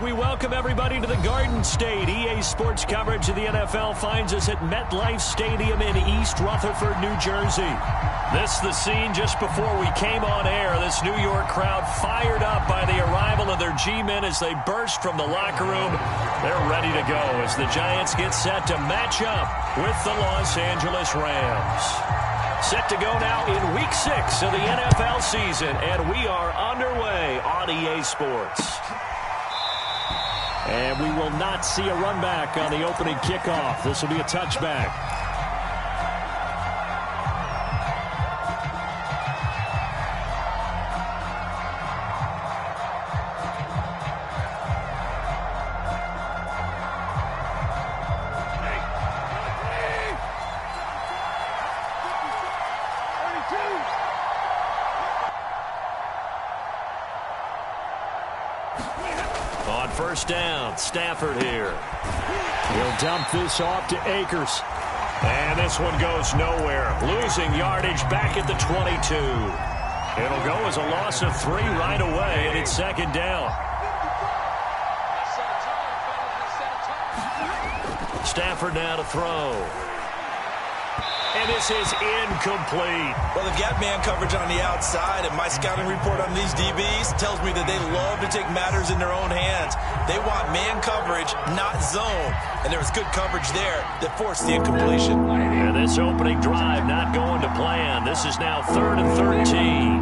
We welcome everybody to the Garden State. EA Sports coverage of the NFL finds us at MetLife Stadium in East Rutherford, New Jersey. This is the scene just before we came on air. This New York crowd fired up by the arrival of their G-men as they burst from the locker room. They're ready to go as the Giants get set to match up with the Los Angeles Rams. Set to go now in Week 6 of the NFL season, and we are underway on EA Sports. And we will not see a run back on the opening kickoff. This will be a touchback. On first down, Stafford here. He'll dump this off to Akers. And this one goes nowhere. Losing yardage back at the 22. It'll go as a loss of 3 right away, and it's second down. Stafford now to throw. And this is incomplete. Well, they've got man coverage on the outside, and my scouting report on these DBs tells me that they love to take matters in their own hands. They want man coverage, not zone. And there was good coverage there that forced the incompletion. And this opening drive not going to plan. This is now 3rd and 13.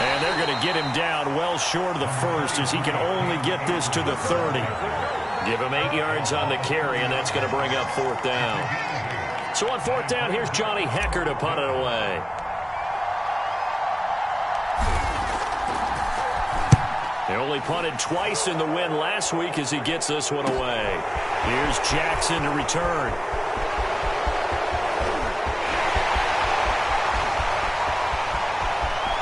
And they're going to get him down well short of the first as he can only get this to the 30. Give him 8 yards on the carry, and that's going to bring up 4th down. So on 4th down, here's Johnny Hecker to punt it away. They only punted twice in the win last week as he gets this one away. Here's Jackson to return.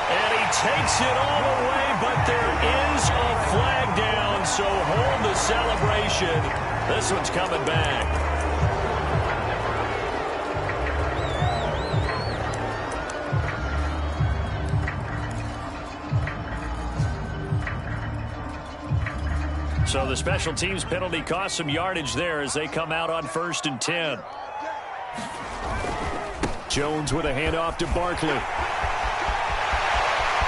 And he takes it all away, but there is a flag down, so hold the celebration. This one's coming back. So the special teams penalty cost some yardage there as they come out on 1st and 10. Jones with a handoff to Barkley.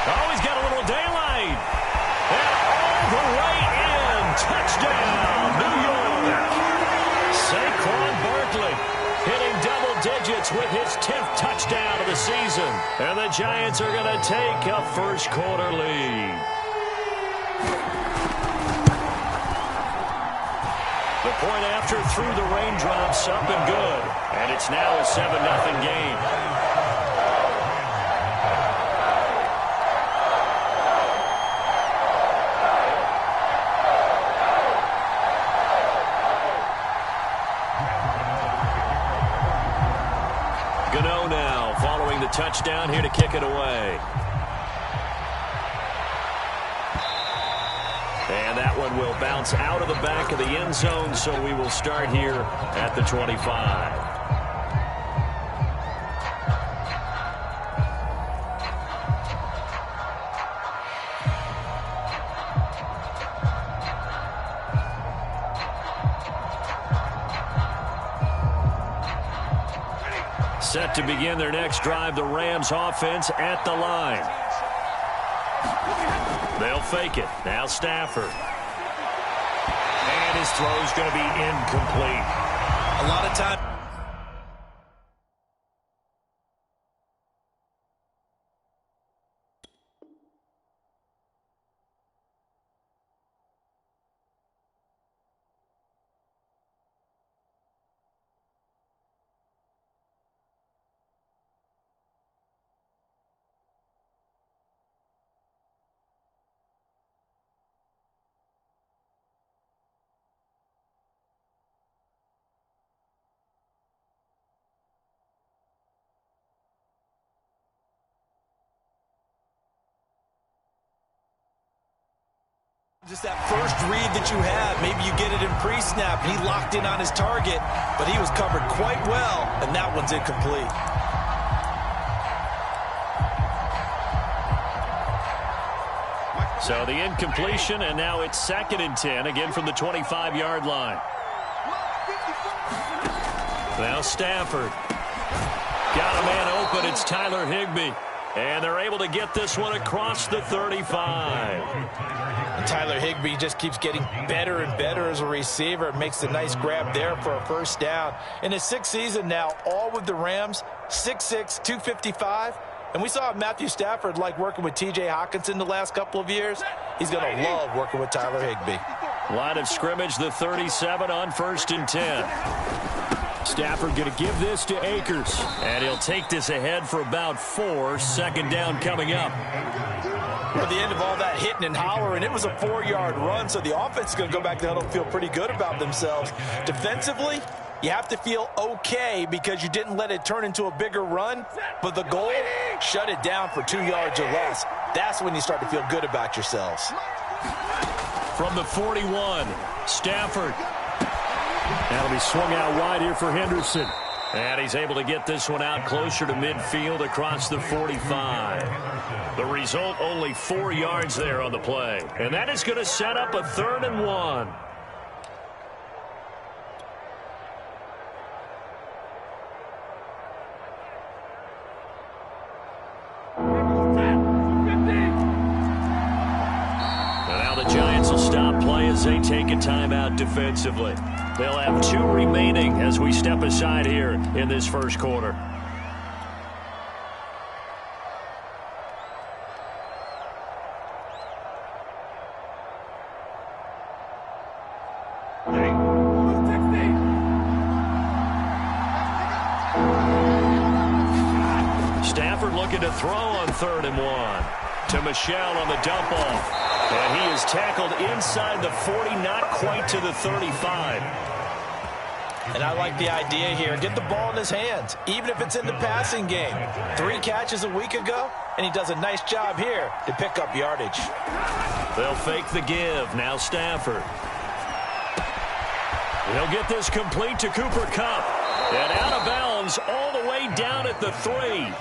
Oh, he's got a little daylight. And all the way in. Touchdown, New York. Saquon Barkley hitting double digits with his 10th touchdown of the season. And the Giants are going to take a first quarter lead. The point after through the raindrops up and good. And it's now a 7-0 game. Gano now following the touchdown here to kick it away. And that one will bounce out of the back of the end zone, so we will start here at the 25. Set to begin their next drive, the Rams offense at the line. They'll fake it. Now Stafford. And his throw's going to be incomplete. A lot of time. Just that first read that you have, maybe you get it in pre-snap. He locked in on his target, but he was covered quite well, and that one's incomplete. So the incompletion, and now it's 2nd and 10, again from the 25-yard line. Now Stafford. Got a man open. It's Tyler Higbee. And they're able to get this one across the 35. And Tyler Higbee just keeps getting better and better as a receiver. Makes a nice grab there for a first down. In his 6th season now, all with the Rams, 6'6", 255. And we saw Matthew Stafford like working with T.J. Hockenson the last couple of years. He's going to love working with Tyler Higbee. Line of scrimmage, the 37 on 1st and 10. Stafford going to give this to Akers. And he'll take this ahead for about 4. 2nd down coming up. At the end of all that hitting and hollering, it was a 4-yard run, so the offense is going to go back to huddle and feel pretty good about themselves. Defensively, you have to feel okay because you didn't let it turn into a bigger run, but the goal, shut it down for 2 yards or less. That's when you start to feel good about yourselves. From the 41, Stafford. That'll be swung out wide here for Henderson. And he's able to get this one out closer to midfield across the 45. The result, only 4 yards there on the play. And that is going to set up a 3rd and 1. As they take a timeout defensively. They'll have 2 remaining as we step aside here in this first quarter. Stafford looking to throw on 3rd and 1. To Michel on the dump off. And he is tackled inside the 40, not quite to the 35. And I like the idea here. Get the ball in his hands, even if it's in the passing game. 3 catches a week ago, and he does a nice job here to pick up yardage. They'll fake the give. Now Stafford. He'll get this complete to Cooper Kupp. And out of bounds all the way down at the 3.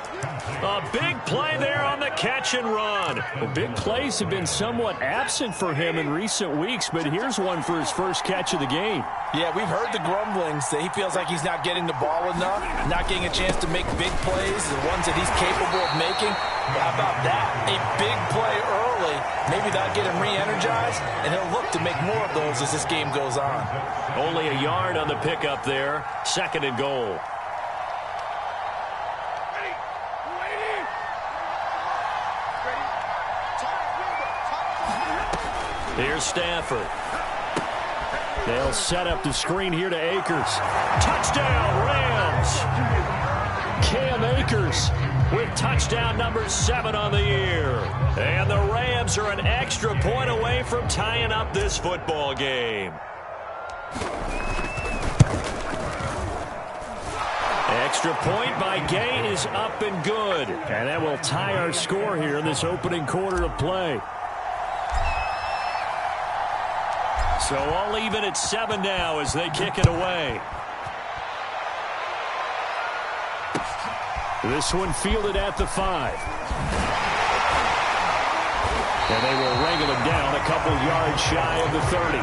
A big play there on the catch and run. The big plays have been somewhat absent for him in recent weeks, but here's one for his first catch of the game. Yeah, we've heard the grumblings that he feels like he's not getting the ball enough, not getting a chance to make big plays, the ones that he's capable of making. Well, how about that? A big play early. Maybe that'll get him re-energized, and he'll look to make more of those as this game goes on. Only a yard on the pickup there. 2nd and goal. Here's Stafford. They'll set up the screen here to Akers. Touchdown, Rams! Cam Akers with touchdown number 7 on the year. And the Rams are an extra point away from tying up this football game. Extra point by Gay is up and good. And that will tie our score here in this opening quarter of play. So all even at 7 now as they kick it away. This one fielded at the 5. And they will wrangle him down a couple yards shy of the 30.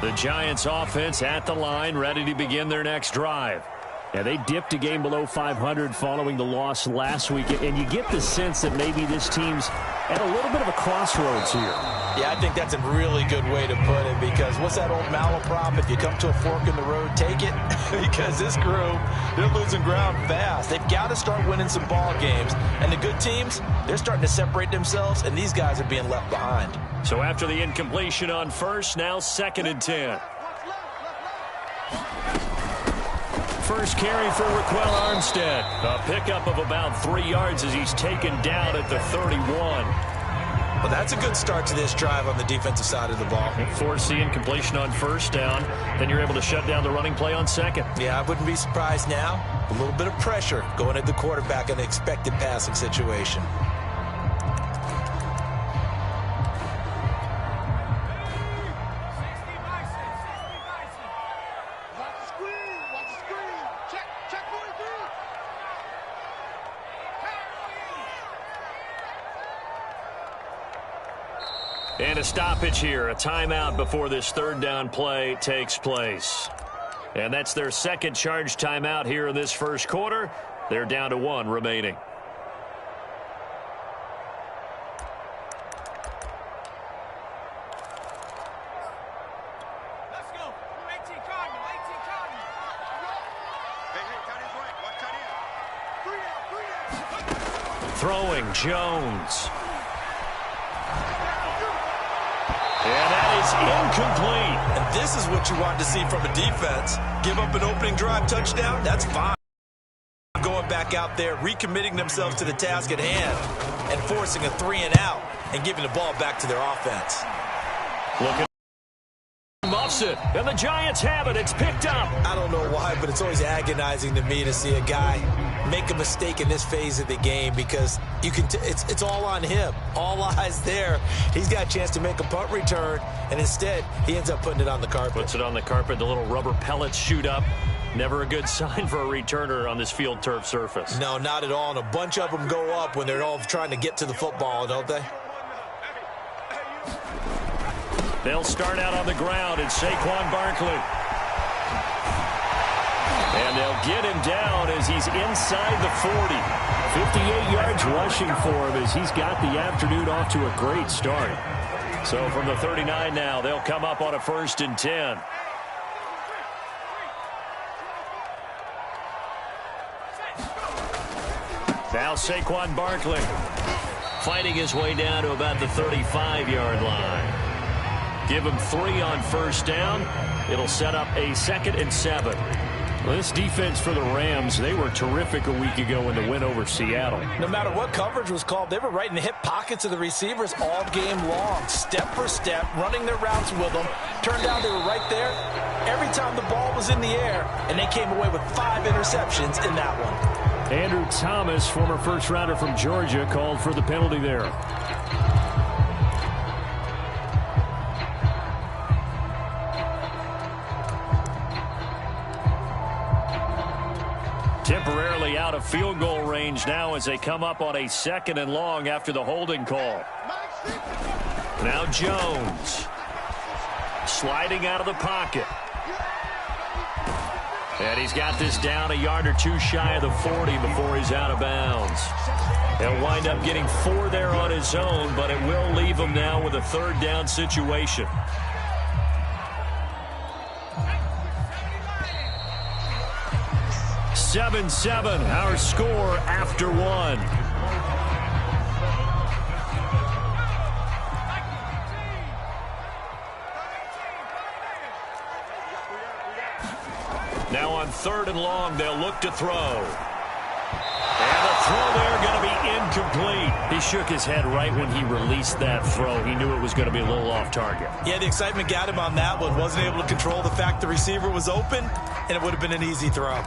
The Giants offense at the line, ready to begin their next drive. Yeah, they dipped a game below 500 following the loss last week, and you get the sense that maybe this team's at a little bit of a crossroads here. Yeah, I think that's a really good way to put it, because what's that old malaprop? If you come to a fork in the road, take it. Because this crew, they're losing ground fast. They've got to start winning some ball games. And the good teams, they're starting to separate themselves, and these guys are being left behind. So after the incompletion on 1st, now 2nd and 10. First carry for Raquel Armstead. A pickup of about 3 yards as he's taken down at the 31. Well, that's a good start to this drive on the defensive side of the ball. Forcing completion on first down. Then you're able to shut down the running play on second. Yeah, I wouldn't be surprised now. A little bit of pressure going at the quarterback in an expected passing situation. And a stoppage here, a timeout before this third down play takes place. And that's their second charge timeout here in this first quarter. They're down to 1 remaining. Let's go. 18 Cardinal, 18 Cardinal. Hey, tight end's right. Watch tight end. Throwing, Jones. And that is incomplete. And this is what you want to see from a defense. Give up an opening drive touchdown, that's fine. Going back out there, recommitting themselves to the task at hand, and forcing a 3 and out, and giving the ball back to their offense. Look at muffs it, and the Giants have it. It's picked up. I don't know why, but it's always agonizing to me to see a guy make a mistake in this phase of the game, because you can it's all on him. All eyes there. He's got a chance to make a punt return, and instead he ends up putting it on the carpet. Puts it on the carpet. The little rubber pellets shoot up. Never a good sign for a returner on this field turf surface. No, not at all. And a bunch of them go up when they're all trying to get to the football, don't they? They'll start out on the ground. It's Saquon Barkley. And they'll get him down as he's inside the 40. 58 yards rushing for him as he's got the afternoon off to a great start. So from the 39 now, they'll come up on a 1st and 10. Now Saquon Barkley fighting his way down to about the 35-yard line. Give him 3 on first down. It'll set up a 2nd and 7. Well, this defense for the Rams, they were terrific a week ago in the win over Seattle. No matter what coverage was called, they were right in the hip pockets of the receivers all game long, step for step, running their routes with them. Turned out they were right there every time the ball was in the air, and they came away with 5 interceptions in that one. Andrew Thomas, former first-rounder from Georgia, called for the penalty there. Temporarily out of field goal range now as they come up on a 2nd and long after the holding call. Now Jones sliding out of the pocket. And he's got this down a yard or 2 shy of the 40 before he's out of bounds. He'll wind up getting 4 there on his own, but it will leave him now with a 3rd down situation. (7-7) our score after 1. Now on 3rd and long, they'll look to throw. And the throw there going to be incomplete. He shook his head right when he released that throw. He knew it was going to be a little off target. Yeah, the excitement got him on that one. Wasn't able to control the fact the receiver was open, and it would have been an easy throw.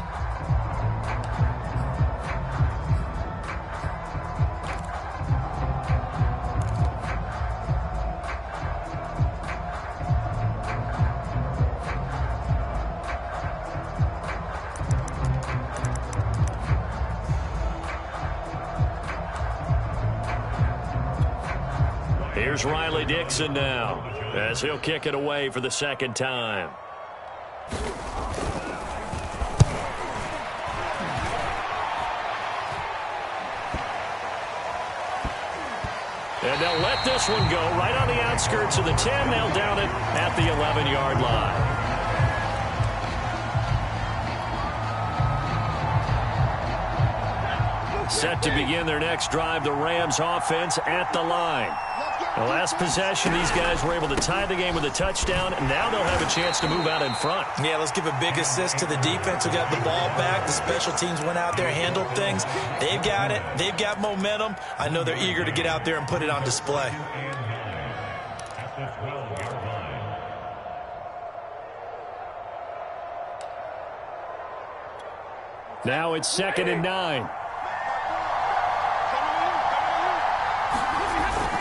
Here's Riley Dixon now as he'll kick it away for the 2nd time. And they'll let this one go right on the outskirts of the 10. They'll down it at the 11-yard line. Set to begin their next drive, the Rams offense at the line. The last possession, these guys were able to tie the game with a touchdown, and now they'll have a chance to move out in front. Yeah, let's give a big assist to the defense who got the ball back. The special teams went out there, handled things. They've got it. They've got momentum. I know they're eager to get out there and put it on display. Now it's 2nd and 9.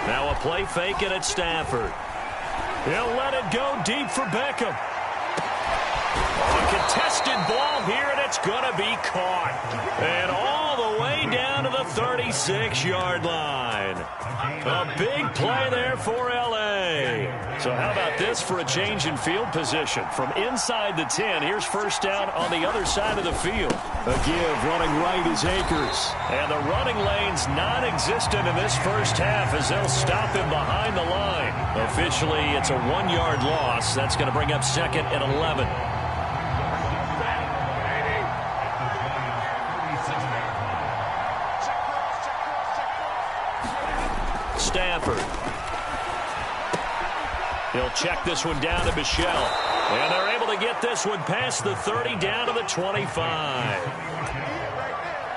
Now a play fake, and it's Stafford. He'll let it go deep for Beckham. A contested ball here, and it's going to be caught. And all the way down to the 36-yard line. A big play there for L.A. So how about this for a change in field position? From inside the 10, here's first down on the other side of the field. A give running right is Akers. And the running lane's non-existent in this first half as they'll stop him behind the line. Officially, it's a 1-yard loss. That's going to bring up 2nd and 11. Stafford. He'll check this one down to Michelle. And they're able to get this one past the 30 down to the 25.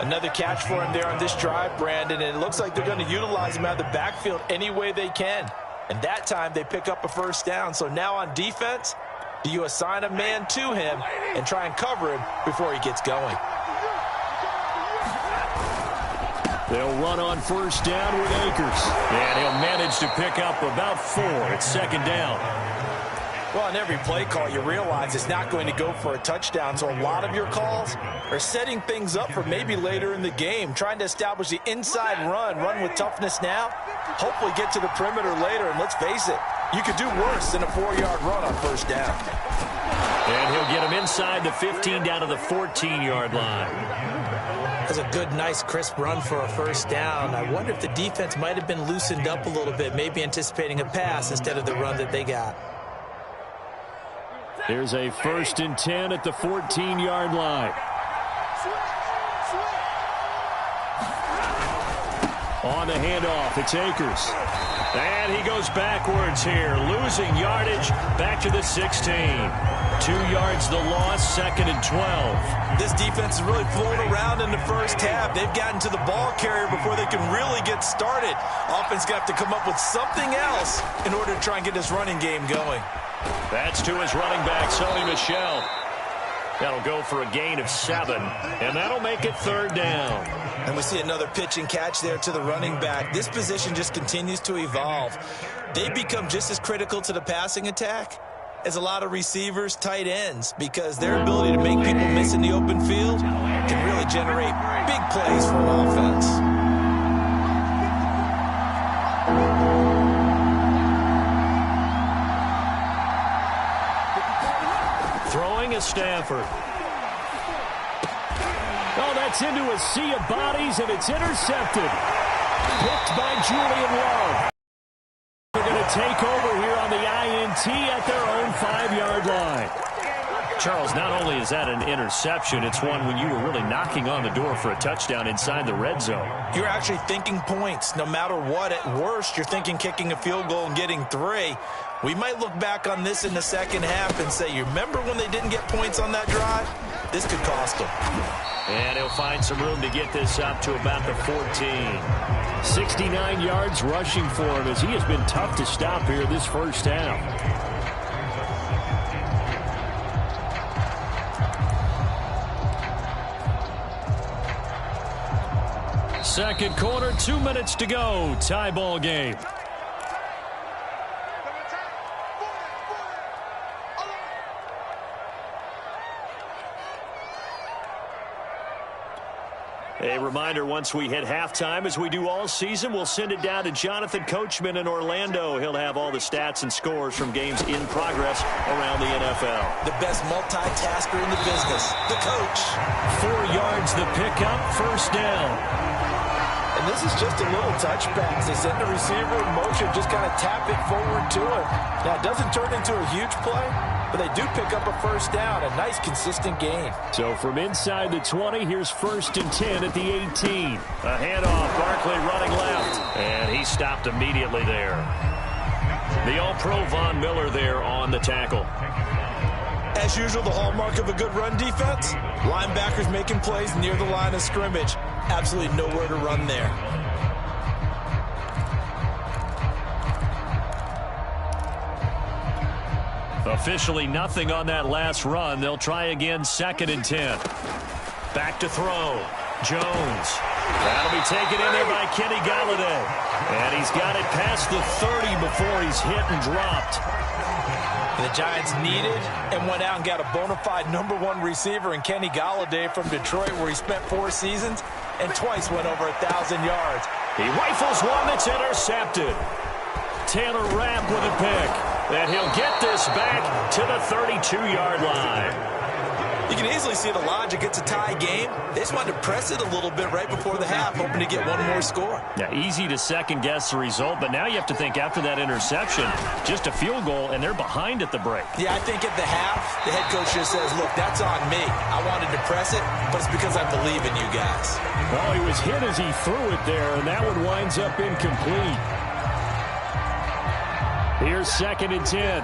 Another catch for him there on this drive, Brandon, and it looks like they're going to utilize him out of the backfield any way they can. And that time they pick up a first down. So now on defense, do you assign a man to him and try and cover him before he gets going? They'll run on first down with Akers. And he'll manage to pick up about 4. It's 2nd down. Well, on every play call, you realize it's not going to go for a touchdown. So a lot of your calls are setting things up for maybe later in the game, trying to establish the inside run with toughness now, hopefully get to the perimeter later. And let's face it, you could do worse than a 4-yard run on first down. And he'll get him inside the 15 down to the 14-yard line. That's a good, nice, crisp run for a first down. I wonder if the defense might have been loosened up a little bit, maybe anticipating a pass instead of the run that they got. Here's a 1st and 10 at the 14-yard line. On the handoff, it's Akers. And he goes backwards here, losing yardage back to the 16. 2 yards the loss, 2nd and 12. This defense is really flown around in the first half. They've gotten to the ball carrier before they can really get started. Offense got to come up with something else in order to try and get this running game going. That's to his running back, Sony Michel. That'll go for a gain of 7, and that'll make it 3rd down. And we see another pitch and catch there to the running back. This position just continues to evolve. They become just as critical to the passing attack as a lot of receivers, tight ends, because their ability to make people miss in the open field can really generate big plays for an offense. Throwing is Stafford. Oh, that's into a sea of bodies, and it's intercepted. Picked by Julian Love. They're going to take over here on the INT at their own 5-yard line. Charles, not only is that an interception, it's one when you were really knocking on the door for a touchdown inside the red zone. You're actually thinking points. No matter what, at worst, you're thinking kicking a field goal and getting 3. We might look back on this in the second half and say, you remember when they didn't get points on that drive? This could cost them. And he'll find some room to get this up to about the 14. 69 yards rushing for him as he has been tough to stop here this first half. Second quarter, 2 minutes to go. Tie ball game. A reminder, once we hit halftime, as we do all season, we'll send it down to Jonathan Coachman in Orlando. He'll have all the stats and scores from games in progress around the NFL. The best multitasker in the business, the coach. 4 yards the pickup, first down. And this is just a little touch pass. They send the receiver in motion, just kind of tap it forward to him. Now, it doesn't turn into a huge play, but they do pick up a first down. A nice, consistent gain. So from inside the 20, here's 1st and 10 at the 18. A handoff, Barkley running left, and he stopped immediately there. The All-Pro Von Miller there on the tackle. As usual, the hallmark of a good run defense, linebackers making plays near the line of scrimmage. Absolutely nowhere to run there. Officially nothing on that last run. They'll try again, 2nd and 10. Back to throw. Jones. That'll be taken in there by Kenny Golladay. And he's got it past the 30 before he's hit and dropped. The Giants needed and went out and got a bona fide #1 receiver in Kenny Golladay from Detroit, where he spent 4 seasons and twice went over 1,000 yards. He rifles one that's intercepted. Taylor Rapp with a pick. And he'll get this back to the 32-yard line. You can easily see the logic. It's a tie game. They just wanted to press it a little bit right before the half, hoping to get one more score. Yeah, easy to second-guess the result, but now you have to think after that interception, just a field goal, and they're behind at the break. Yeah, I think at the half, the head coach just says, look, that's on me. I wanted to press it, but it's because I believe in you guys. Well, he was hit as he threw it there, and that one winds up incomplete. Here's 2nd and 10.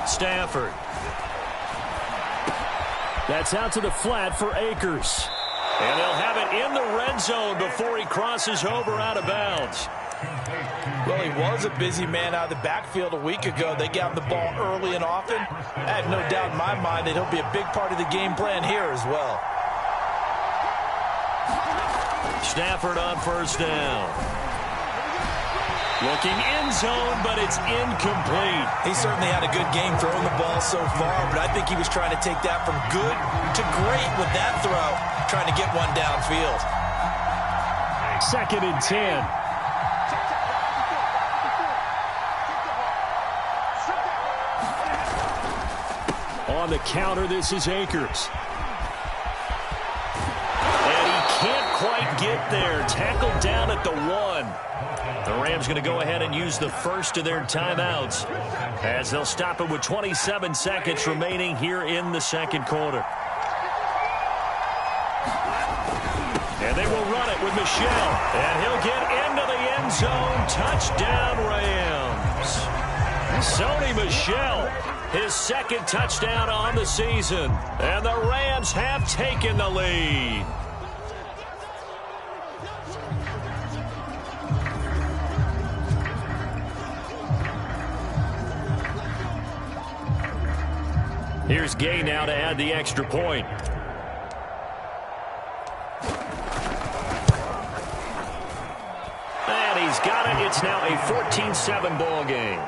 Stafford. That's out to the flat for Akers. And they'll have it in the red zone before he crosses over out of bounds. Well, he was a busy man out of the backfield a week ago. They got him the ball early and often. I have no doubt in my mind that he'll be a big part of the game plan here as well. Stafford on 1st down. Looking end zone, but it's incomplete. He certainly had a good game throwing the ball so far, but I think he was trying to take that from good to great with that throw, trying to get one downfield. 2nd and 10. On the counter, this is Akers. And he can't quite get there. Tackled down at the 1. The Rams going to go ahead and use the first of their timeouts as they'll stop it with 27 seconds remaining here in the 2nd quarter. And they will run it with Michel. And he'll get into the end zone. Touchdown, Rams. Sony Michel, his 2nd touchdown on the season. And the Rams have taken the lead. Here's Gay now to add the extra point. And he's got it. It's now a 14-7 ball game.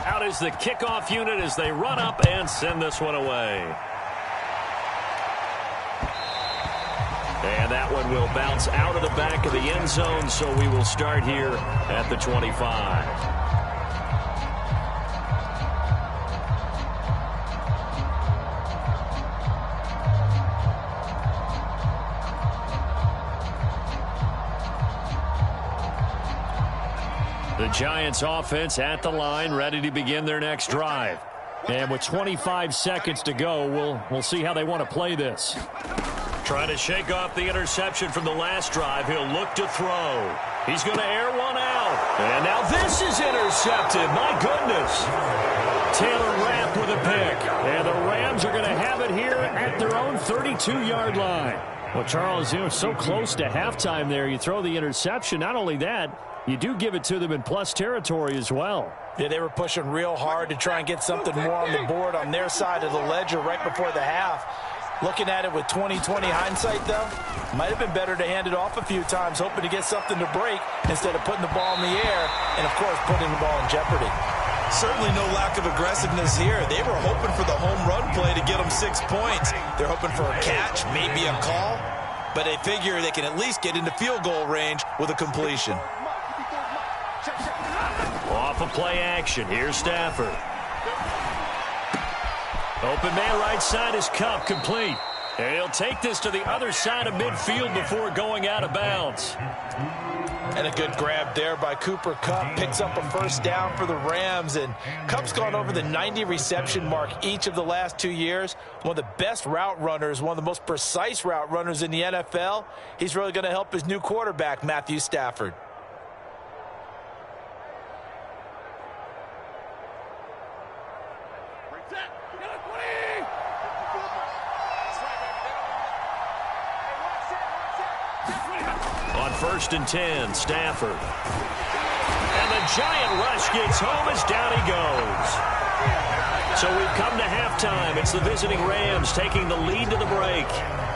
Out is the kickoff unit as they run up and send this one away. And that one will bounce out of the back of the end zone, so we will start here at the 25. The Giants offense at the line, ready to begin their next drive. And with 25 seconds to go, we'll see how they want to play this. Trying to shake off the interception from the last drive. He'll look to throw. He's going to air one out. And now this is intercepted. My goodness. Taylor Rapp with a pick. And the Rams are going to have it here at their own 32-yard line. Well, Charles, so close to halftime there. You throw the interception. Not only that, you do give it to them in plus territory as well. Yeah, they were pushing real hard to try and get something more on the board on their side of the ledger right before the half. Looking at it with 20/20 hindsight, though, might have been better to hand it off a few times, hoping to get something to break instead of putting the ball in the air and, of course, putting the ball in jeopardy. Certainly no lack of aggressiveness here. They were hoping for the home run play to get them 6 points. They're hoping for a catch, maybe a call, but they figure they can at least get into field goal range with a completion. Off of play action, here's Stafford. Open man right side is Kupp, complete. And he'll take this to the other side of midfield before going out of bounds. And a good grab there by Cooper Kupp. Picks up a first down for the Rams. And Kupp's gone over the 90 reception mark each of the last 2 years. One of the best route runners, one of the most precise route runners in the NFL. He's really going to help his new quarterback, Matthew Stafford. On 1st and 10, Stafford. And the giant rush gets home as down he goes. So we've come to halftime. It's the visiting Rams taking the lead to the break.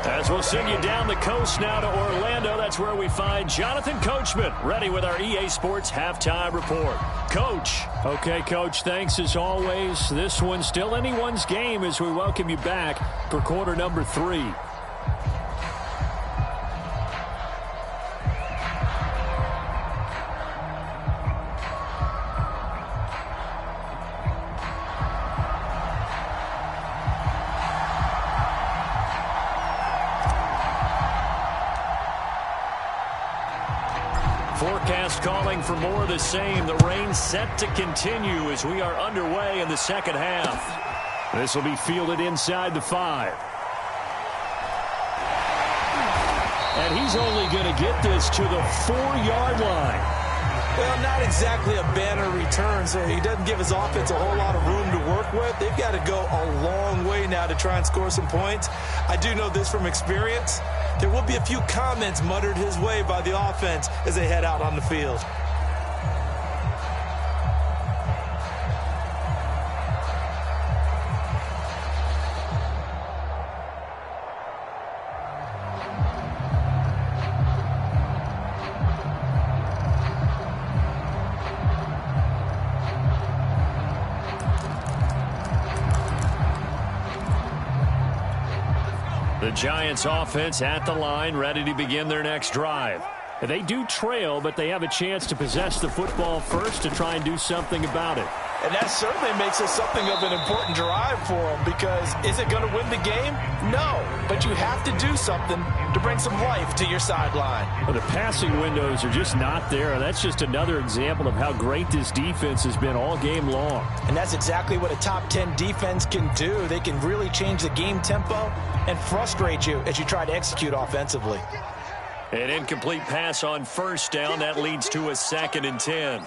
As we'll send you down the coast now to Orlando, that's where we find Jonathan Coachman ready with our EA Sports halftime report. Coach. Okay, Coach, thanks as always. This one's still anyone's game as we welcome you back for quarter number 3. Forecast calling for more of the same. The rain set to continue as we are underway in the second half. This will be fielded inside the 5. And he's only going to get this to the 4-yard line. Well, not exactly a banner return, so he doesn't give his offense a whole lot of room to work with. They've got to go a long way now to try and score some points. I do know this from experience. There will be a few comments muttered his way by the offense as they head out on the field. The Giants offense at the line, ready to begin their next drive. They do trail, but they have a chance to possess the football first to try and do something about it. And that certainly makes it something of an important drive for them, because is it going to win the game? No, but you have to do something to bring some life to your sideline. Well, the passing windows are just not there. That's just another example of how great this defense has been all game long. And that's exactly what a top 10 defense can do. They can really change the game tempo and frustrate you as you try to execute offensively. An incomplete pass on first down. That leads to a 2nd and 10.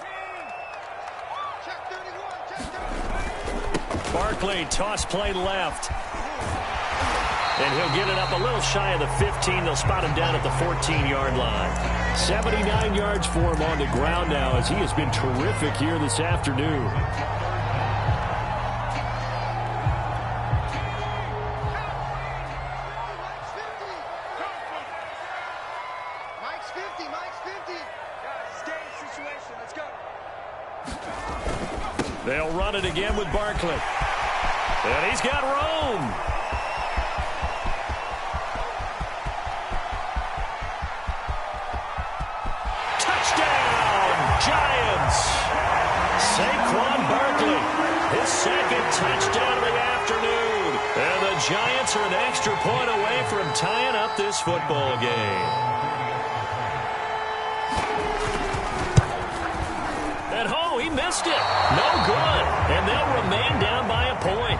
Barkley, toss play left. And he'll get it up a little shy of the 15. They'll spot him down at the 14-yard line. 79 yards for him on the ground now as he has been terrific here this afternoon. They'll run it again with Barkley. And he's got room. Touchdown, Giants. Saquon Barkley, his 2nd touchdown of the afternoon. And the Giants are an extra point away from tying up this football game. He missed it. No good. And they'll remain down by a point.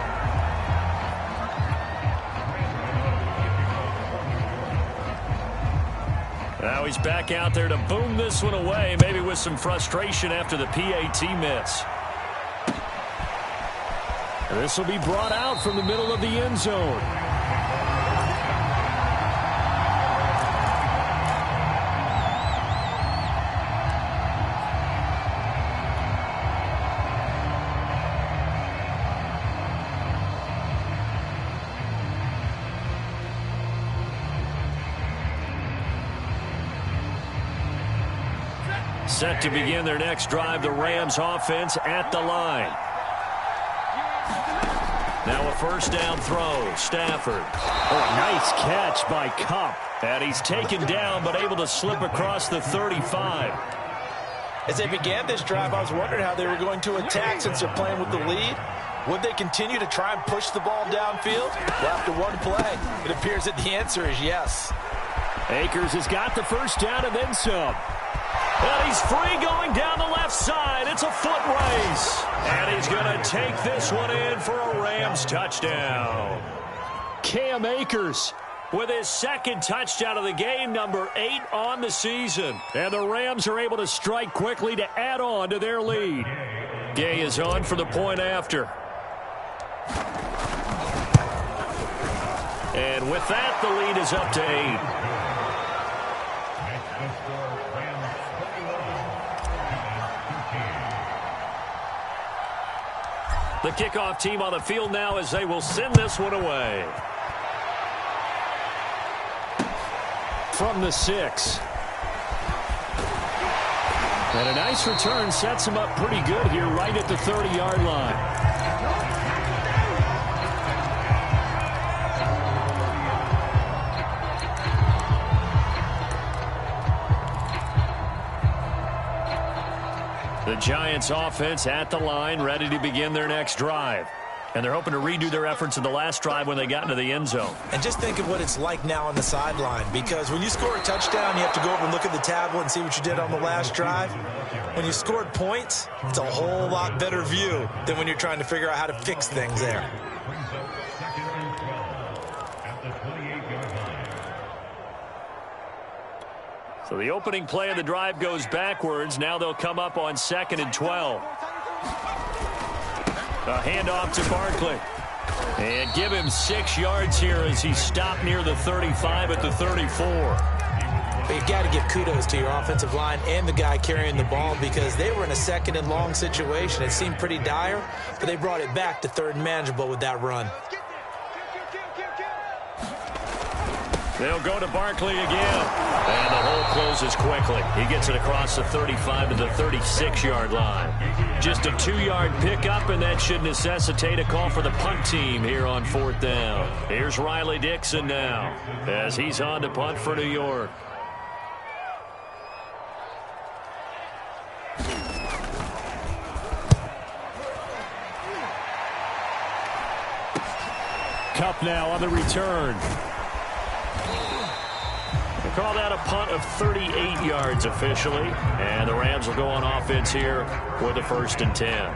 Now he's back out there to boom this one away, maybe with some frustration after the PAT miss. This will be brought out from the middle of the end zone. Set to begin their next drive, the Rams offense at the line. Now a first down throw, Stafford. Oh, a nice catch by Kupp. And he's taken down but able to slip across the 35. As they began this drive, I was wondering how they were going to attack since they're playing with the lead. Would they continue to try and push the ball downfield? Well, after one play, it appears that the answer is yes. Akers has got the first down and then some. And he's free going down the left side. It's a foot race. And he's going to take this one in for a Rams touchdown. Cam Akers with his second touchdown of the game, number 8 on the season. And the Rams are able to strike quickly to add on to their lead. Gay is on for the point after. And with that, the lead is up to 8. The kickoff team on the field now as they will send this one away. From the 6. And a nice return sets him up pretty good here right at the 30-yard line. The Giants offense at the line, ready to begin their next drive. And they're hoping to redo their efforts in the last drive when they got into the end zone. And just think of what it's like now on the sideline, because when you score a touchdown, you have to go over and look at the tablet and see what you did on the last drive. When you scored points, it's a whole lot better view than when you're trying to figure out how to fix things there. So the opening play of the drive goes backwards. Now they'll come up on 2nd and 12. A handoff to Barkley. And give him 6 yards here as he stopped near the 35 at the 34. You've got to give kudos to your offensive line and the guy carrying the ball, because they were in a 2nd and long situation. It seemed pretty dire, but they brought it back to 3rd and manageable with that run. They'll go to Barkley again. And the hole closes quickly. He gets it across the 35 to the 36-yard line. Just a 2-yard pickup, and that should necessitate a call for the punt team here on 4th down. Here's Riley Dixon now as he's on to punt for New York. Kupp now on the return. They call that a punt of 38 yards officially. And the Rams will go on offense here with a 1st and 10.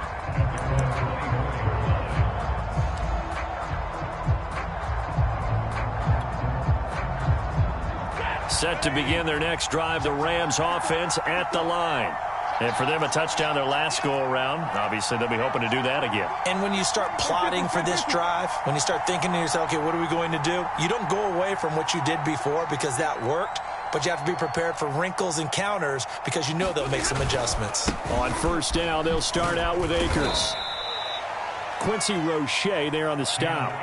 Set to begin their next drive, the Rams offense at the line. And for them, a touchdown their last go-around. Obviously, they'll be hoping to do that again. And when you start plotting for this drive, when you start thinking to yourself, okay, what are we going to do? You don't go away from what you did before because that worked, but you have to be prepared for wrinkles and counters because you know they'll make some adjustments. On 1st down, they'll start out with Akers. Quincy Roche there on the stop.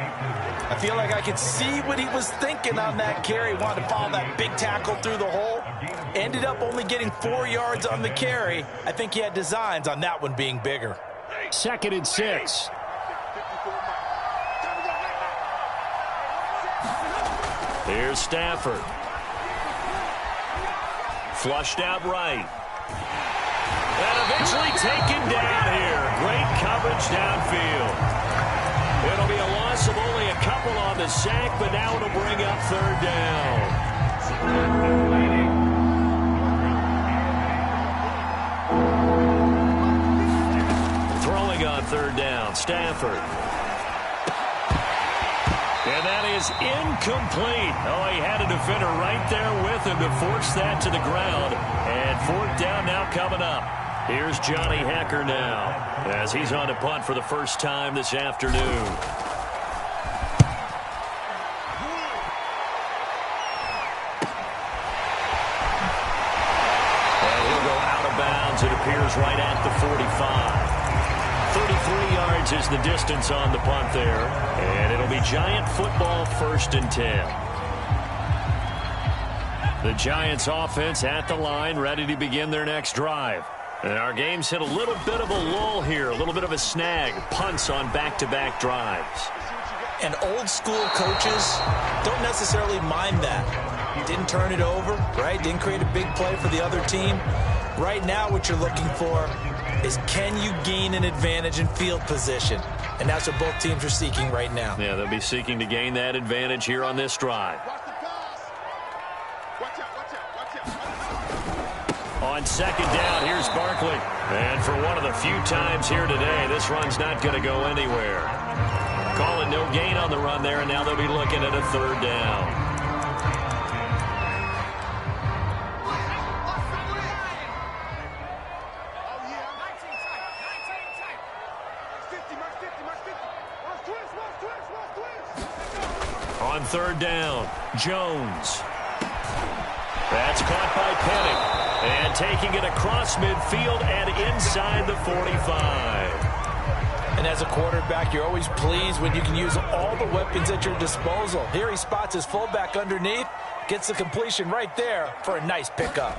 I feel like I could see what he was thinking on that carry. Wanted to follow that big tackle through the hole. Ended up only getting 4 yards on the carry. I think he had designs on that one being bigger. 2nd and 6. Here's Stafford. Flushed out right. And eventually taken down here. Great coverage downfield. It'll be a loss of only a couple on the sack, but now it'll bring up 3rd down. Throwing on 3rd down, Stafford. And that is incomplete. Oh, he had a defender right there with him to force that to the ground. And 4th down now coming up. Here's Johnny Hecker now as he's on to punt for the first time this afternoon. And he'll go out of bounds, it appears, right at the 45. 33 yards is the distance on the punt there. And it'll be Giant football, 1st and 10. The Giants offense at the line, ready to begin their next drive. And our game's hit a little bit of a lull here, a little bit of a snag. Punts on back-to-back drives. And old-school coaches don't necessarily mind that. Didn't turn it over, right? Didn't create a big play for the other team. Right now what you're looking for is, can you gain an advantage in field position? And that's what both teams are seeking right now. Yeah, they'll be seeking to gain that advantage here on this drive. On second down, here's Barkley. And for one of the few times here today, this run's not going to go anywhere. Call it no gain on the run there, and now they'll be looking at a third down. On third down, Jones. That's caught by Penning. And taking it across midfield and inside the 45. And as a quarterback, you're always pleased when you can use all the weapons at your disposal. Here he spots his fullback underneath, gets the completion right there for a nice pickup.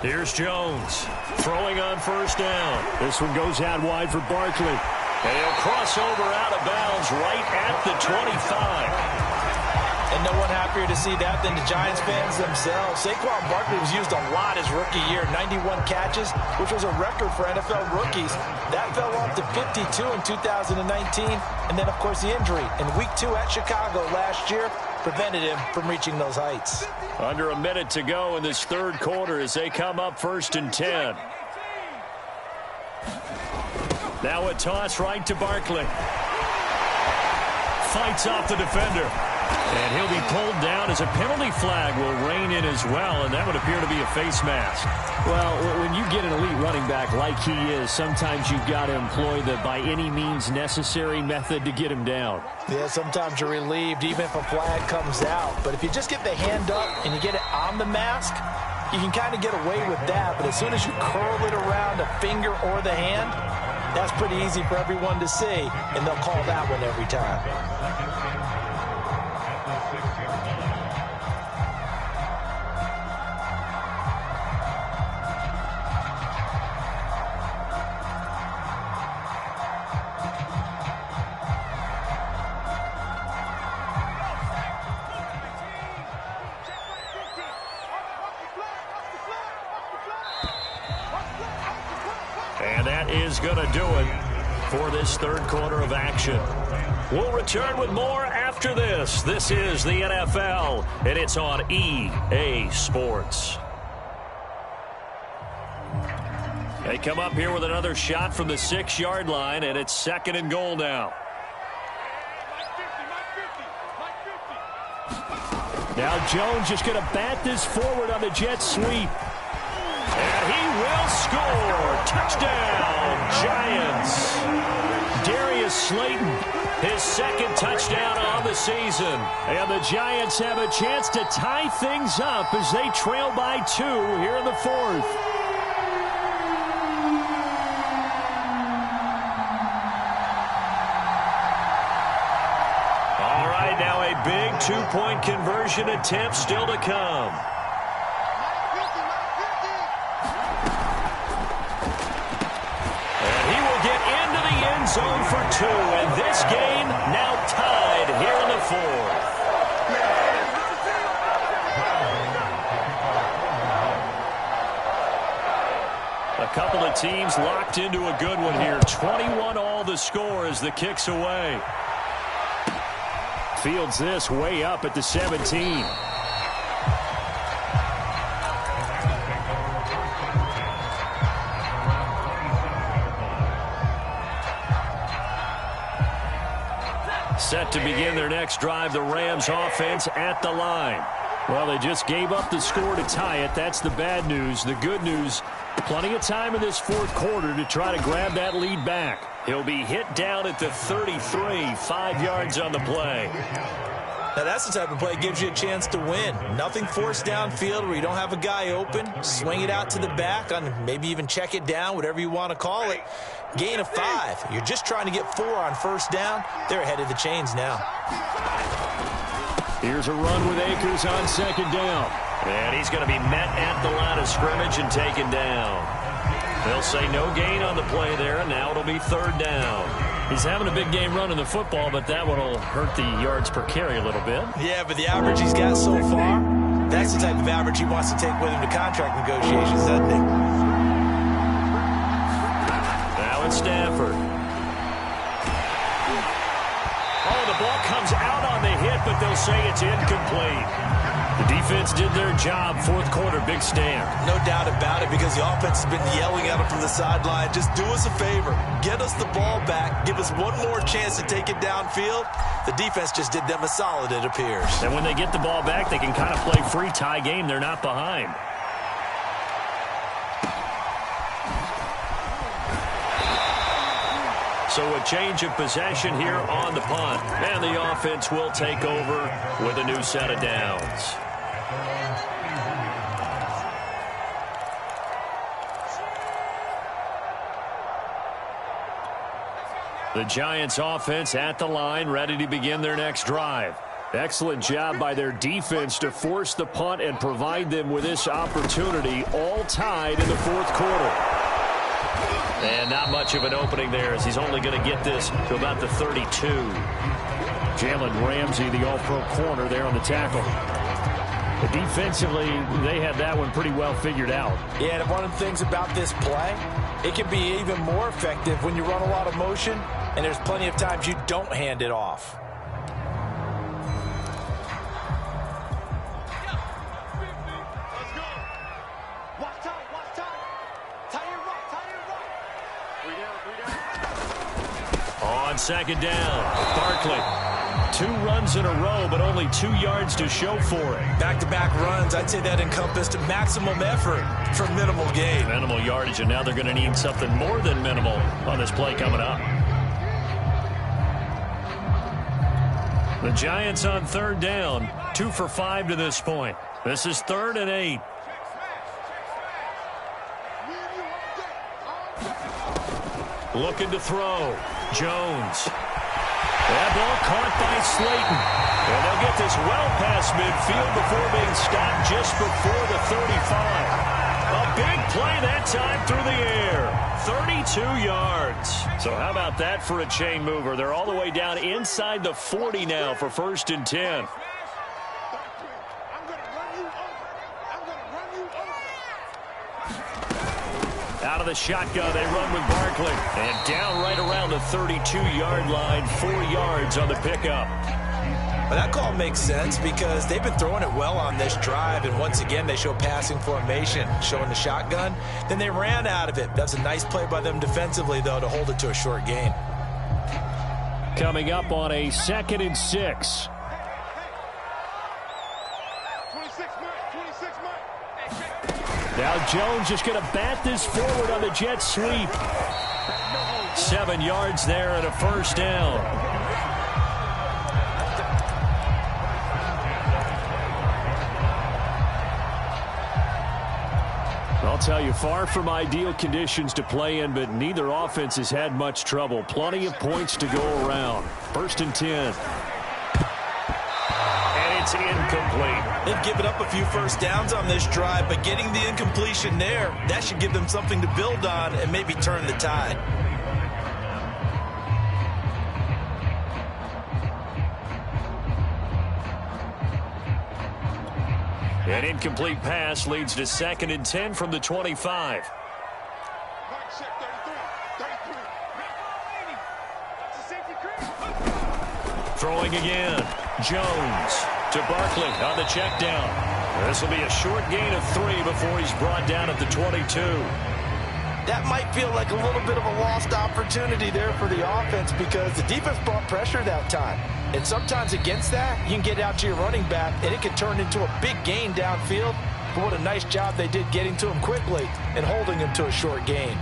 Here's Jones throwing on first down. This one goes out wide for Barkley. And he'll cross over out of bounds right at the 25. And no one happier to see that than the Giants fans themselves. Saquon Barkley was used a lot his rookie year, 91 catches, which was a record for NFL rookies. That fell off to 52 in 2019. And then, of course, the injury in Week 2 at Chicago last year prevented him from reaching those heights. Under a minute to go in this third quarter as they come up 1st and 10. Now a toss right to Barkley. Fights off the defender. And he'll be pulled down as a penalty flag will rein in as well, and that would appear to be a face mask. Well, when you get an elite running back like he is, sometimes you've got to employ the by any means necessary method to get him down. Yeah, sometimes you're relieved even if a flag comes out. But if you just get the hand up and you get it on the mask, you can kind of get away with that. But as soon as you curl it around a finger or the hand, that's pretty easy for everyone to see, and they'll call that one every time. And that is going to do it for this third quarter of action. We'll return with more after this. This is the NFL, and it's on EA Sports. They come up here with another shot from the 6-yard line, and it's 2nd and goal now. Now Jones just going to bat this forward on the jet sweep. And he will score. Touchdown, Giants. Darius Slayton, his 2nd touchdown on the season. And the Giants have a chance to tie things up as they trail by 2 here in the 4th. All right, now a big 2-point conversion attempt still to come. Zone for 2, and this game now tied here in the 4th. A couple of teams locked into a good one here. 21-all the score as the kick's away. Fields this way up at the 17. Set to begin their next drive, the Rams offense at the line. Well, they just gave up the score to tie it. That's the bad news. The good news, plenty of time in this 4th quarter to try to grab that lead back. He'll be hit down at the 33, 5 yards on the play. Now that's the type of play that gives you a chance to win. Nothing forced downfield where you don't have a guy open. Swing it out to the back, on maybe even check it down, whatever you want to call it. Gain of 5. You're just trying to get 4 on first down. They're ahead of the chains now. Here's a run with Akers on second down. And he's going to be met at the line of scrimmage and taken down. They'll say no gain on the play there, and now it'll be third down. He's having a big game running the football, but that one will hurt the yards per carry a little bit. Yeah, but the average he's got so far, that's the type of average he wants to take with him to contract negotiations, doesn't he? Now it's Stafford. Oh, the ball comes out on the hit, but they'll say it's incomplete. The defense did their job. Fourth quarter, big stand. No doubt about it, because the offense has been yelling at him from the sideline. Just do us a favor. Get us the ball back. Give us one more chance to take it downfield. The defense just did them a solid, it appears. And when they get the ball back, they can kind of play free tie game. They're not behind. So a change of possession here on the punt. And the offense will take over with a new set of downs. The Giants offense at the line, ready to begin their next drive. Excellent job by their defense to force the punt and provide them with this opportunity, all tied in the fourth quarter. And not much of an opening there, as he's only going to get this to about the 32. Jalen Ramsey, the all-pro corner there on the tackle. But defensively, they had that one pretty well figured out. Yeah, and one of the things about this play, it can be even more effective when you run a lot of motion, and there's plenty of times you don't hand it off. On second down, Barkley. 2 runs in a row, but only 2 yards to show for it. Back-to-back runs, I'd say that encompassed maximum effort for minimal gain. Minimal yardage, and now they're going to need something more than minimal on this play coming up. The Giants on third down, 2 for 5 to this point. This is 3rd and 8. Looking to throw. Jones. That ball caught by Slayton. And they'll get this well past midfield before being stopped just before the 35. A big play that time through the air. 32 yards. So how about that for a chain mover? They're all the way down inside the 40 now for 1st and 10. Out of the shotgun, they run with Barkley. And down right around the 32-yard line, 4 yards on the pickup. Well, that call makes sense because they've been throwing it well on this drive, and once again they show passing formation, showing the shotgun. Then they ran out of it. That's a nice play by them defensively, though, to hold it to a short gain. Coming up on a 2nd and 6. Now Jones just going to bat this forward on the jet sweep. 7 yards there and a 1st down. I'll tell you, far from ideal conditions to play in, but neither offense has had much trouble. Plenty of points to go around. 1st and 10. It's incomplete. They've given up a few first downs on this drive, but getting the incompletion there, that should give them something to build on and maybe turn the tide. An incomplete pass leads to 2nd and 10 from the 25. Throwing again. Jones to Barkley on the check down. This will be a short gain of 3 before he's brought down at the 22. That might feel like a little bit of a lost opportunity there for the offense because the defense brought pressure that time. And sometimes against that, you can get out to your running back, and it can turn into a big gain downfield. But what a nice job they did getting to him quickly and holding him to a short gain.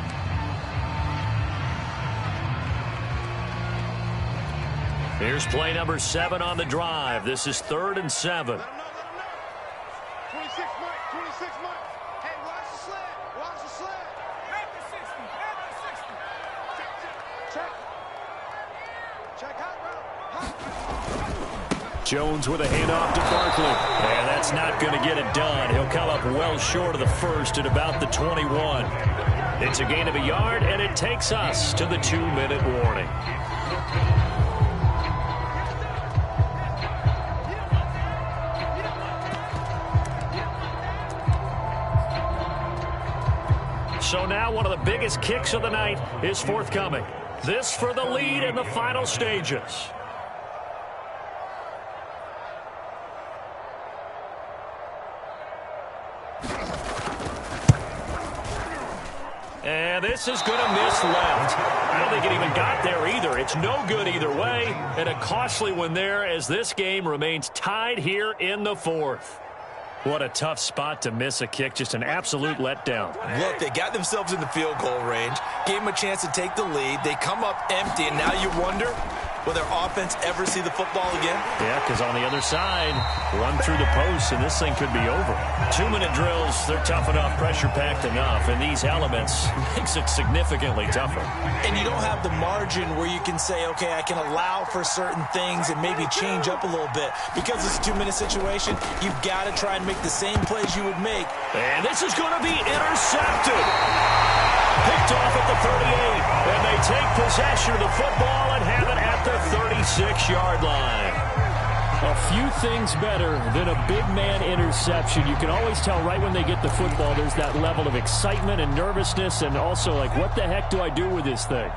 Here's play number 7 on the drive. This is 3rd and 7. 26 Mike, 26 Mike. Hey, watch the sled. Watch the sled. Head to 60. Head to 60. Check. Check out, bro. Jones with a handoff to Barkley. And that's not going to get it done. He'll come up well short of the first at about the 21. It's a gain of a yard, and it takes us to the 2-minute warning. So now one of the biggest kicks of the night is forthcoming. This for the lead in the final stages. And this is going to miss left. I don't think it even got there either. It's no good either way, and a costly one there as this game remains tied here in the fourth. What a tough spot to miss a kick. Just an absolute letdown. Look, they got themselves in the field goal range, gave them a chance to take the lead. They come up empty, and now you wonder, will their offense ever see the football again? Yeah, because on the other side, run through the post, and this thing could be over. 2-minute drills, they're tough enough, pressure-packed enough, and these elements makes it significantly tougher. And you don't have the margin where you can say, okay, I can allow for certain things and maybe change up a little bit. Because it's a 2-minute situation, you've got to try and make the same plays you would make. And this is going to be intercepted. Picked off at the 38, and they take possession of the football and have it at the 36-yard line. A few things better than a big man interception. You can always tell right when they get the football, there's that level of excitement and nervousness, and also like, what the heck do I do with this thing?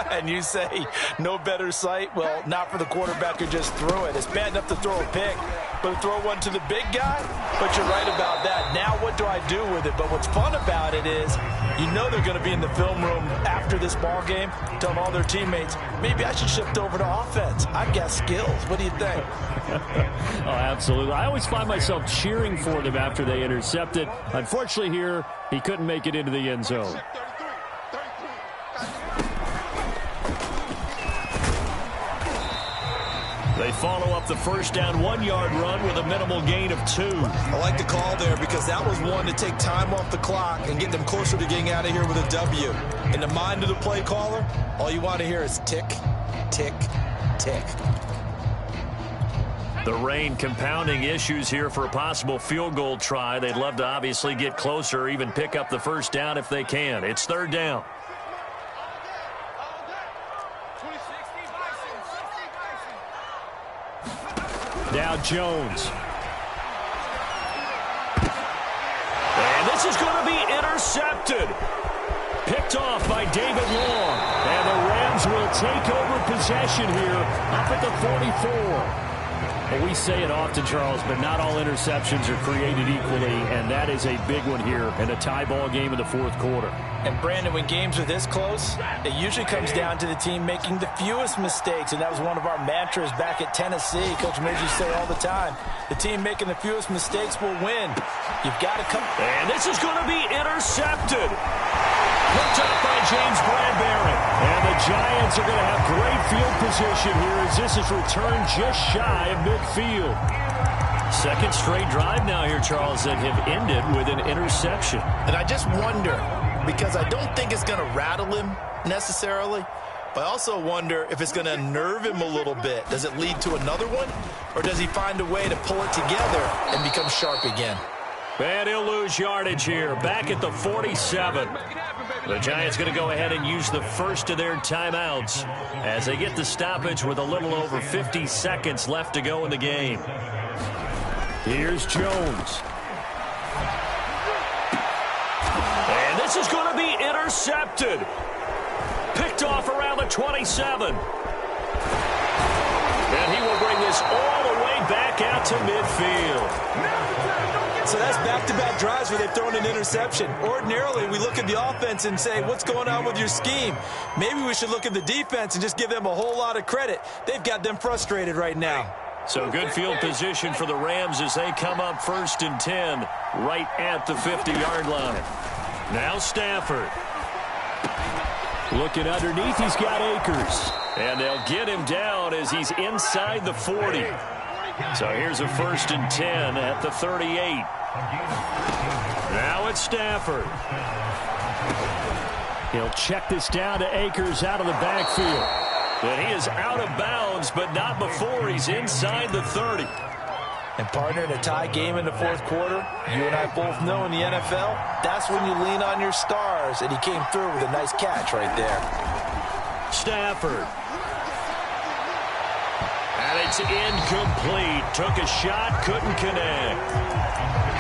And you say, no better sight? Well, not for the quarterback who just threw it. It's bad enough to throw a pick, but to throw one to the big guy? But you're right about that. Now what do I do with it? But what's fun about it is, you know they're going to be in the film room after this ball game, telling all their teammates, maybe I should shift over to offense. I've got skills. What do you think? Oh, absolutely. I always find myself cheering for them after they intercept it. Unfortunately here, he couldn't make it into the end zone. They follow up the first down 1-yard run with a minimal gain of 2. I like the call there because that was one to take time off the clock and get them closer to getting out of here with a W. In the mind of the play caller, all you want to hear is tick, tick, tick. The rain compounding issues here for a possible field goal try. They'd love to obviously get closer or even pick up the first down if they can. It's third down. Now Jones. And this is going to be intercepted. Picked off by David Long. And the Rams will take over possession here up at the 44. Well, we say it often, Charles, but not all interceptions are created equally, and that is a big one here in a tie ball game in the fourth quarter. And, Brandon, when games are this close, it usually comes down to the team making the fewest mistakes, and that was one of our mantras back at Tennessee. Coach made you say all the time, the team making the fewest mistakes will win. You've got to come. And this is going to be intercepted. Picked up by James Bradbury. And the Giants are going to have great field position here as this is returned just shy of midfield. Second straight drive now here, Charles, that have ended with an interception. And I just wonder, because I don't think it's going to rattle him necessarily, but I also wonder if it's going to unnerve him a little bit. Does it lead to another one? Or does he find a way to pull it together and become sharp again? And he'll lose yardage here, back at the 47. The Giants going to go ahead and use the first of their timeouts as they get the stoppage with a little over 50 seconds left to go in the game. Here's Jones. And this is going to be intercepted. Picked off around the 27. And he will bring this all the way back out to midfield. So that's back-to-back drives where they've thrown an interception. Ordinarily, we look at the offense and say, what's going on with your scheme? Maybe we should look at the defense and just give them a whole lot of credit. They've got them frustrated right now. So good field position for the Rams as they come up 1st and 10 right at the 50-yard line. Now Stafford. Looking underneath, he's got Akers. And they'll get him down as he's inside the 40. So here's a 1st and 10 at the 38. Now it's Stafford. He'll check this down to Akers out of the backfield. And he is out of bounds, but not before he's inside the 30. And partner, in a tie game in the fourth quarter, you and I both know in the NFL, that's when you lean on your stars, and he came through with a nice catch right there. Stafford. And it's incomplete. Took a shot, couldn't connect.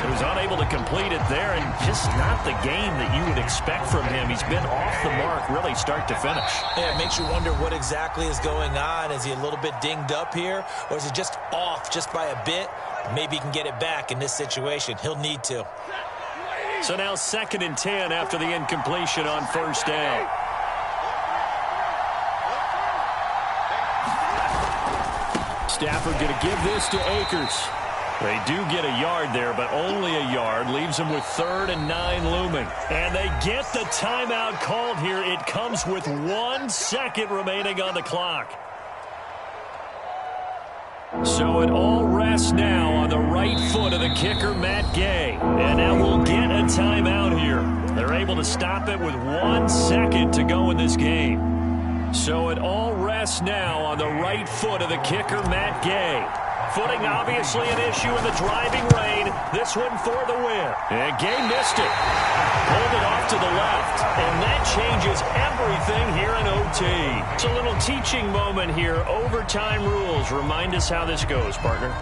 He was unable to complete it there, and just not the game that you would expect from him. He's been off the mark really start to finish. Yeah, it makes you wonder what exactly is going on. Is he a little bit dinged up here, or is he just off just by a bit? Maybe he can get it back in this situation. He'll need to. So now 2nd and 10 after the incompletion on first down. Stafford going to give this to Akers. They do get a yard there, but only a yard. Leaves them with 3rd and 9 looming. And they get the timeout called here. It comes with 1 second remaining on the clock. So it all rests now on the right foot of the kicker, Matt Gay. And now we'll get a timeout here. They're able to stop it with 1 second to go in this game. So it all rests now on the right foot of the kicker, Matt Gay. Footing obviously an issue in the driving rain. This one for the win. And Gay missed it. Pulled it off to the left. And that changes everything here in OT. It's a little teaching moment here. Overtime rules. Remind us how this goes, partner.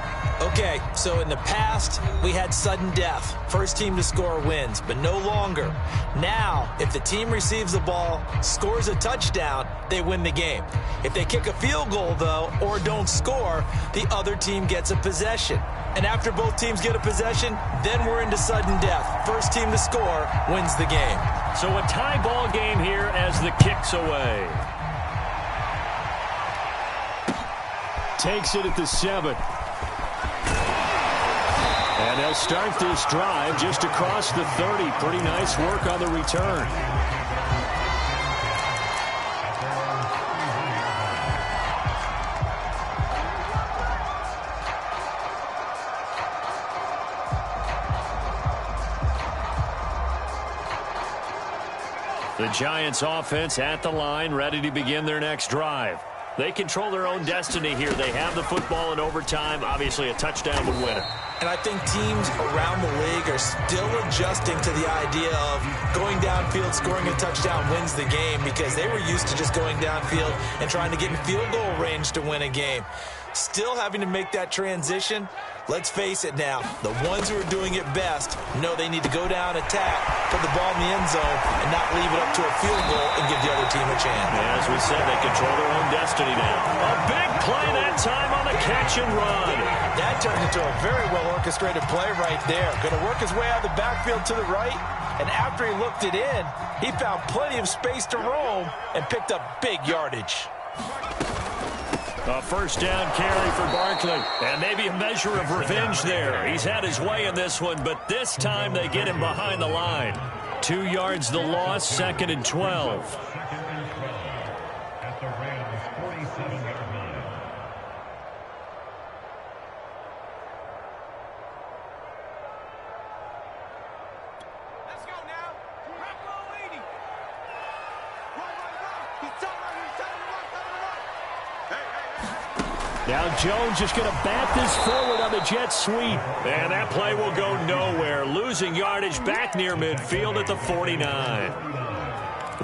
Okay, so in the past, we had sudden death. First team to score wins, but no longer. Now, if the team receives the ball, scores a touchdown, they win the game. If they kick a field goal, though, or don't score, the other team gets a possession. And after both teams get a possession, then we're into sudden death. First team to score wins the game. So a tie ball game here as the kick's away. Takes it at the 7. And they'll start this drive just across the 30. Pretty nice work on the return. The Giants offense at the line, ready to begin their next drive. They control their own destiny here. They have the football in overtime. Obviously, a touchdown would win it. And I think teams around the league are still adjusting to the idea of going downfield, scoring a touchdown wins the game, because they were used to just going downfield and trying to get in field goal range to win a game. Still having to make that transition. Let's face it now, the ones who are doing it best know they need to go down, attack, put the ball in the end zone, and not leave it up to a field goal and give the other team a chance. Yeah, as we said, they control their own destiny now. A big play that time on the catch and run. That turned into a very well-orchestrated play right there. Going to work his way out of the backfield to the right, and after he looked it in, he found plenty of space to roam and picked up big yardage. A first down carry for Barkley. And maybe a measure of revenge there. He's had his way in this one, but this time they get him behind the line. 2 yards the loss, 2nd and 12. Let's go now. Rock roll 80. Run. He's telling me run. Now Jones just going to bat this forward on the jet sweep. And that play will go nowhere. Losing yardage back near midfield at the 49.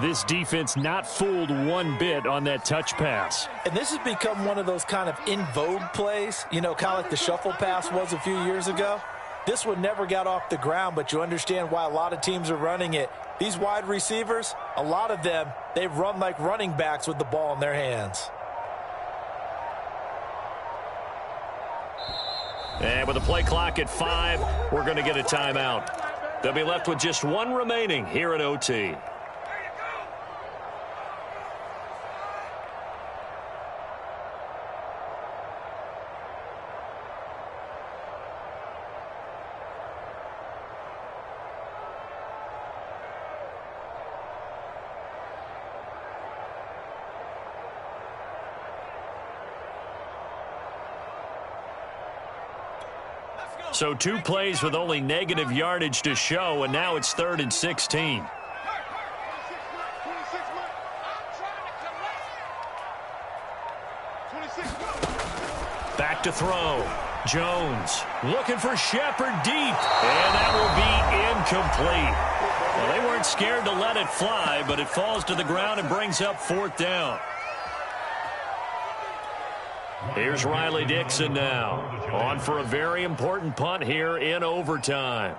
This defense not fooled one bit on that touch pass. And this has become one of those kind of in vogue plays, you know, kind of like the shuffle pass was a few years ago. This one never got off the ground, but you understand why a lot of teams are running it. These wide receivers, a lot of them, they run like running backs with the ball in their hands. And with the play clock at 5, we're going to get a timeout. They'll be left with just 1 remaining here at OT. So 2 plays with only negative yardage to show, and now it's 3rd and 16. to throw. Jones looking for Shepard deep, and that will be incomplete. Well, they weren't scared to let it fly, but it falls to the ground and brings up 4th down. Here's Riley Dixon now, on for a very important punt here in overtime.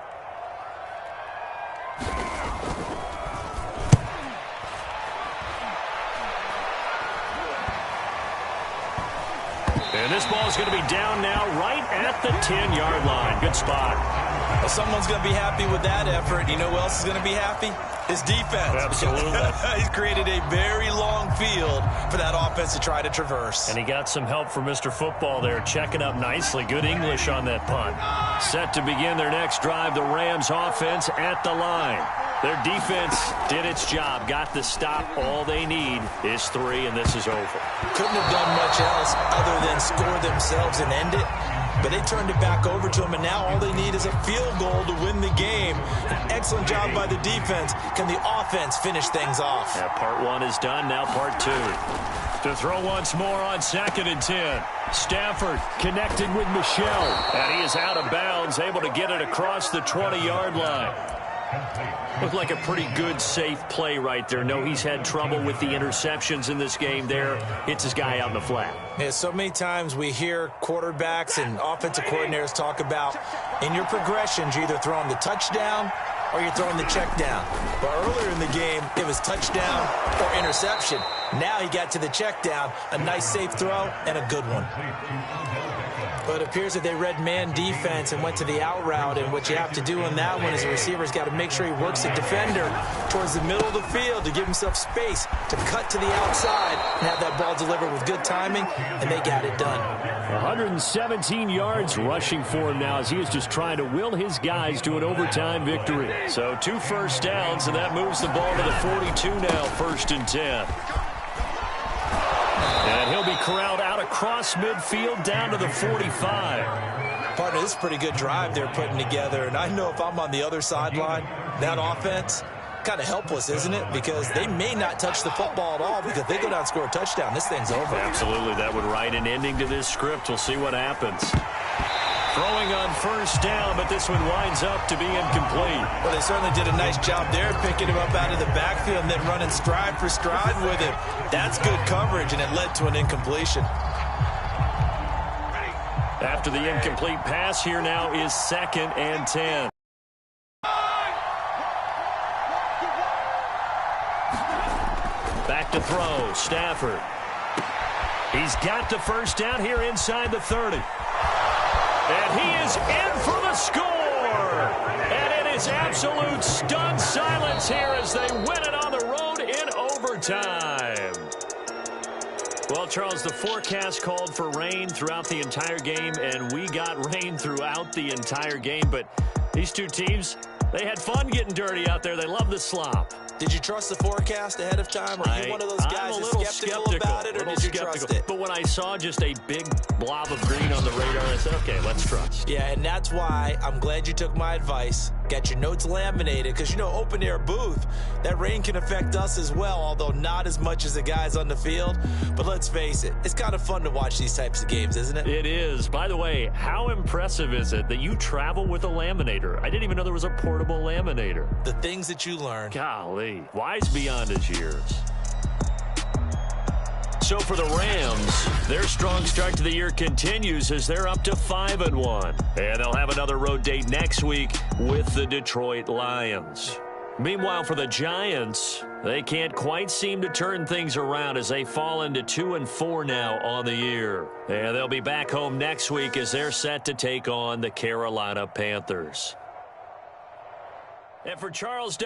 And this ball is going to be down now right at the 10-yard line. Good spot. Well, someone's going to be happy with that effort. You know who else is going to be happy? His defense. Absolutely. He's created a very long field for that offense to try to traverse. And he got some help from Mr. Football there, checking up nicely. Good English on that punt. Set to begin their next drive, the Rams offense at the line. Their defense did its job, got the stop. All they need is 3, and this is over. Couldn't have done much else other than score themselves and end it. But they turned it back over to him, and now all they need is a field goal to win the game. An excellent job by the defense. Can the offense finish things off? Yeah, part 1 is done, now part 2. To throw once more on 2nd and 10. Stafford connected with Michelle, and he is out of bounds, able to get it across the 20-yard line. Looked like a pretty good, safe play right there. No, he's had trouble with the interceptions in this game there. Hits his guy out in the flat. Yeah, so many times we hear quarterbacks and offensive coordinators talk about in your progressions, you're either throwing the touchdown or you're throwing the check down. But earlier in the game, it was touchdown or interception. Now he got to the check down, a nice safe throw and a good one. But it appears that they read man defense and went to the out route, and what you have to do on that one is the receiver's got to make sure he works the defender towards the middle of the field to give himself space to cut to the outside and have that ball delivered with good timing, and they got it done. 117 yards rushing for him now as he is just trying to will his guys to an overtime victory. So 2 first downs, and that moves the ball to the 42 now, 1st and 10. And he'll be corralled out across midfield down to the 45. Partner, this is a pretty good drive they're putting together. And I know if I'm on the other sideline, that offense, kind of helpless, isn't it? Because they may not touch the football at all, because if they go down and score a touchdown, this thing's over. Absolutely. That would write an ending to this script. We'll see what happens. Throwing on 1st down, but this one winds up to be incomplete. Well, they certainly did a nice job there, picking him up out of the backfield and then running stride for stride with him. That's good coverage, and it led to an incompletion. After the incomplete pass, here now is 2nd and 10. Back to throw, Stafford. He's got the 1st down here inside the 30. And he is in for the score. And it is absolute stunned silence here as they win it on the road in overtime. Well, Charles, the forecast called for rain throughout the entire game, and we got rain throughout the entire game. But these two teams, they had fun getting dirty out there. They love the slop. Did you trust the forecast ahead of time? Are you one of those guys that's skeptical about it, or did you trust it? But when I saw just a big blob of green on the radar, I said, okay, let's trust. Yeah, and that's why I'm glad you took my advice. Got your notes laminated, because, you know, open-air booth, that rain can affect us as well, although not as much as the guys on the field. But let's face it, it's kind of fun to watch these types of games, isn't it? It is. By the way, how impressive is it that you travel with a laminator? I didn't even know there was a portable laminator. The things that you learn. Golly, wise beyond his years. So for the Rams, their strong start to the year continues as they're up to 5-1. And they'll have another road date next week with the Detroit Lions. Meanwhile, for the Giants, they can't quite seem to turn things around as they fall into 2-4 now on the year. And they'll be back home next week as they're set to take on the Carolina Panthers. And for Charles